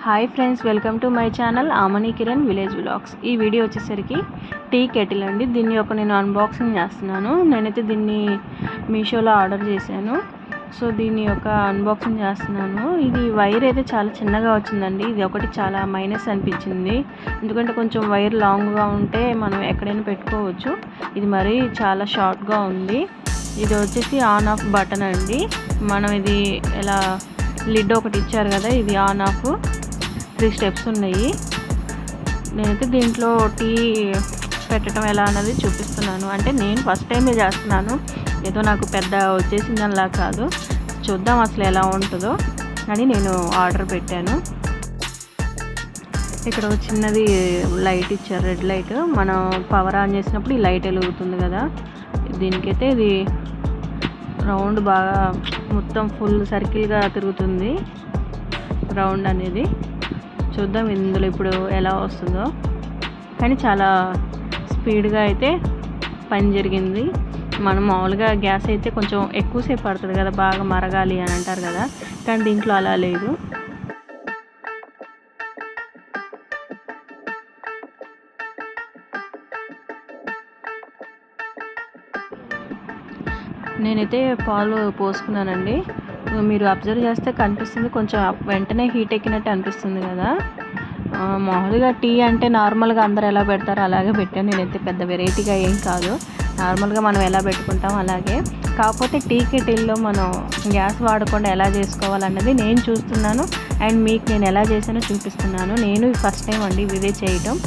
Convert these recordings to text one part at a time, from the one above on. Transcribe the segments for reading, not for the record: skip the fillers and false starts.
Hi friends, welcome to my channel Amani Kiran village vlogs. ఈ video వచ్చేసరికి tea kettle అండి. దీన్ని నేను అన్బాక్సింగ్ చేస్తున్నాను. నేనైతే దీన్ని మీషోలో ఆర్డర్ చేశాను. సో దీన్ని అన్బాక్సింగ్ చేస్తున్నాను. ఇది వైర్ అయితే చాలా చిన్నగా వచ్చిందండి. ఇది ఒకటి చాలా మైనస్ అనిపించింది. ఎందుకంటే కొంచెం వైర్ లాంగ్గా ఉంటే మనం ఎక్కడైనా పెట్టుకోవచ్చు. ఇది మరీ చాలా షార్ట్గా ఉంది. ఇది వచ్చేసి ఆన్ ఆఫ్ బటన్ అండి. మనం ఇది ఎలా లిడ్ ఒకటి ఇచ్చారు కదా, ఇది ఆన్ ఆఫ్ 3 స్టెప్స్ ఉన్నాయి. నేనైతే దీంట్లో టీ పెట్టడం ఎలా అన్నది చూపిస్తున్నాను. అంటే నేను ఫస్ట్ టైమే చేస్తున్నాను. ఏదో నాకు పెద్ద వచ్చేసిందనిలా కాదు, చూద్దాం అసలు ఎలా ఉంటుందో అని నేను ఆర్డర్ పెట్టాను. ఇక్కడ ఒక చిన్నది లైట్ ఇచ్చారు, రెడ్ లైట్. మనం పవర్ ఆన్ చేసినప్పుడు ఈ లైట్ వెలుగుతుంది కదా. దీనికైతే ఇది రౌండ్ బాగా మొత్తం ఫుల్ సర్కిల్గా తిరుగుతుంది రౌండ్ అనేది. చూద్దాం ఇందులో ఇప్పుడు ఎలా వస్తుందో. కానీ చాలా స్పీడ్గా అయితే పని జరిగింది. మనం మామూలుగా గ్యాస్ అయితే కొంచెం ఎక్కువసేపు పడుతుంది కదా, బాగా మరగాలి అని అంటారు కదా, కానీ దీంట్లో అలా లేదు. నేనైతే పాలు పోసుకున్నానండి. మీరు అబ్జర్వ్ చేస్తే కనిపిస్తుంది, కొంచెం వెంటనే హీట్ ఎక్కినట్టు అనిపిస్తుంది కదా. మామూలుగా టీ అంటే నార్మల్గా అందరు ఎలా పెడతారో అలాగే పెట్టాను. నేనైతే పెద్ద వెరైటీగా ఏం కాదు, నార్మల్గా మనం ఎలా పెట్టుకుంటాం అలాగే. కాకపోతే టీ కెటిల్లో మనం గ్యాస్ వాడకుండా ఎలా చేసుకోవాలన్నది నేను చూస్తున్నాను. అండ్ మీకు నేను ఎలా చేసానో చూపిస్తున్నాను. నేను ఫస్ట్ టైం అండి ఇదే చేయటం.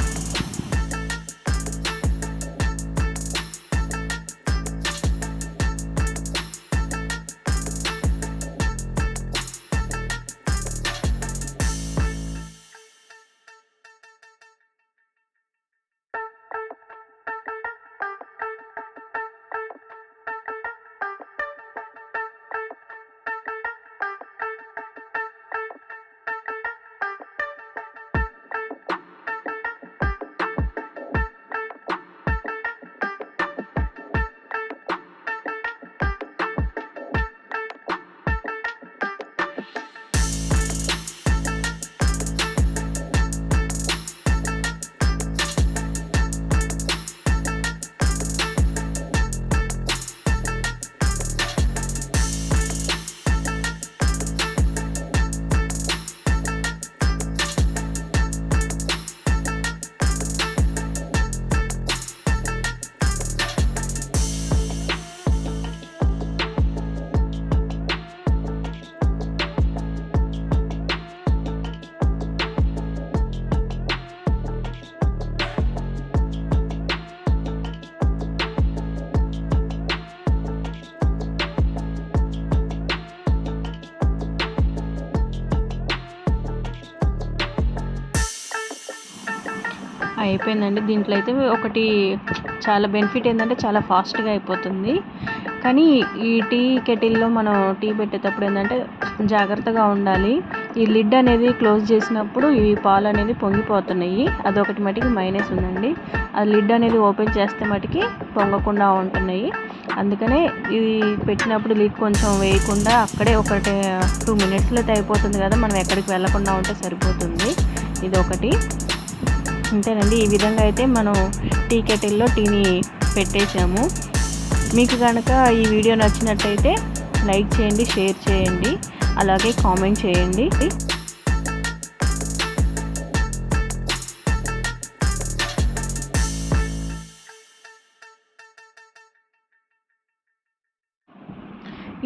అయిపోయిందండి. దీంట్లో అయితే ఒకటి చాలా బెనిఫిట్ ఏంటంటే చాలా ఫాస్ట్గా అయిపోతుంది. కానీ ఈ టీ కెటిల్లో మనం టీ పెట్టేటప్పుడు ఏంటంటే జాగ్రత్తగా ఉండాలి. ఈ లిడ్ అనేది క్లోజ్ చేసినప్పుడు ఈ పాలు అనేది పొంగిపోతున్నాయి. అదొకటి మటుకి మైనస్ ఉందండి. ఆ లిడ్ అనేది ఓపెన్ చేస్తే మటుకి పొంగకుండా ఉంటున్నాయి. అందుకనే ఇది పెట్టినప్పుడు లిడ్ కొంచెం వేయకుండా అక్కడే 2 మినిట్స్లో అయిపోతుంది కదా, మనం ఎక్కడికి వెళ్ళకుండా ఉంటే సరిపోతుంది. ఇది ఒకటి అంతేనండి. ఈ విధంగా అయితే మనం టీ కెటిల్లో టీని పెట్టేసాము. మీకు కనుక ఈ వీడియో నచ్చినట్టయితే లైక్ చేయండి, షేర్ చేయండి, అలాగే కామెంట్ చేయండి.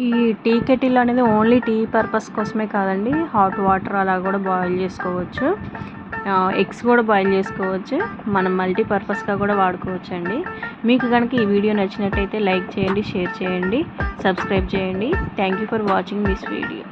ఈ టీ కెటిల్ అనేది ఓన్లీ టీ పర్పస్ కోసమే కాదండి, హాట్ వాటర్ అలా కూడా బాయిల్ చేసుకోవచ్చు. ఎగ్స్ కూడా బాయిల్ చేసుకోవచ్చు. మనం మల్టీపర్పస్గా కూడా వాడుకోవచ్చు అండి. మీకు కనుక ఈ వీడియో నచ్చినట్టయితే లైక్ చేయండి, షేర్ చేయండి, సబ్స్క్రైబ్ చేయండి. Thank you for watching this video.